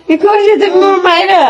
কি করছিস তুমি মায়েরা?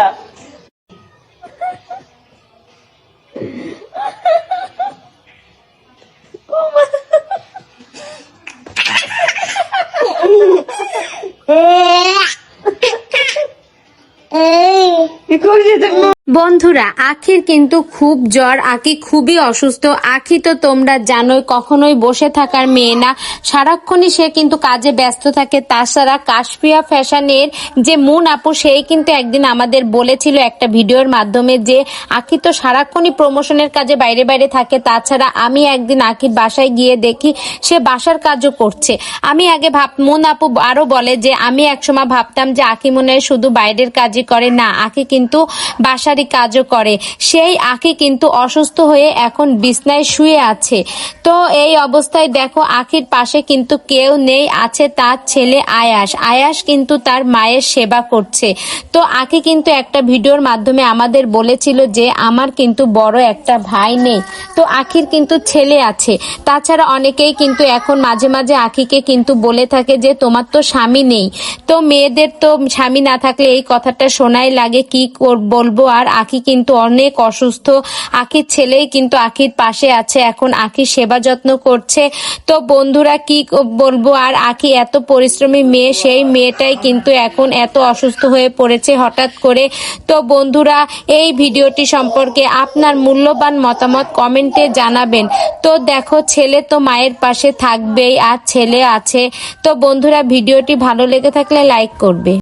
কি করছিস তুমি? বন্ধুরা, আখির কিন্তু খুব জ্বর, আখি খুবই অসুস্থ। আখি তো তোমরা জানোই কখনোই বসে থাকার মেয়ে না, সারাক্ষণই সে কিন্তু কাজে ব্যস্ত থাকে। তাছাড়া কাশফিয়া ফ্যাশনের যে মুন আপু, সেই কিন্তু একদিন আমাদের বলেছিল একটা ভিডিওর মাধ্যমে যে আখি তো সারাক্ষণই প্রমোশনের কাজে বাইরে বাইরে থাকে। তাছাড়া আমি একদিন আখির বাসায় গিয়ে দেখি সে বাসার কাজও করছে। আমি আগে মুন আপু আরো বলে যে আমি একসময় ভাবতাম যে আখি মনে হয় শুধু বাইরের কাজই করে, না, আখি কিন্তু বাসারই কাজও করে। সেই আখি কিন্তু অসুস্থ হয়ে এখন বিছনায় শুয়ে আছে। তো এই অবস্থায় দেখো আখির পাশে কিন্তু কেউ নেই, আছে তার ছেলে আয়াস। আয়াস কিন্তু তার মায়ের সেবা করছে। তো আখি কিন্তু একটা ভিডিওর মাধ্যমে আমাদের বলেছিল যে আমার কিন্তু বড় একটা ভাই নেই, তো আখির কিন্তু ছেলে আছে। তাছাড়া অনেকেই কিন্তু এখন মাঝে মাঝে আখিকে কিন্তু বলে থাকে যে তোমার তো স্বামী নেই। তো মেয়েদের তো স্বামী না থাকলে এই কথাটা শোনাই লাগে, কি বলবো। আর আখি কিন্তু অনেক অসুস্থ। আখির ছেলেই কিন্তু আখির পাশে আছে, এখন আখির সেবা যত্ন করছে। তো বন্ধুরা কি বলবো, আর আখি এত পরিশ্রমী মেয়ে, সেই মেয়েটাই কিন্তু এখন এত অসুস্থ হয়ে পড়েছে হঠাৎ করে। তো বন্ধুরা, এই ভিডিওটি সম্পর্কে আপনার মূল্যবান মতামত কমেন্টে জানাবেন। তো দেখো ছেলে তো মায়ের পাশে থাকবেই, আর ছেলে আছে। তো বন্ধুরা, ভিডিওটি ভালো লেগে থাকলে লাইক করবে।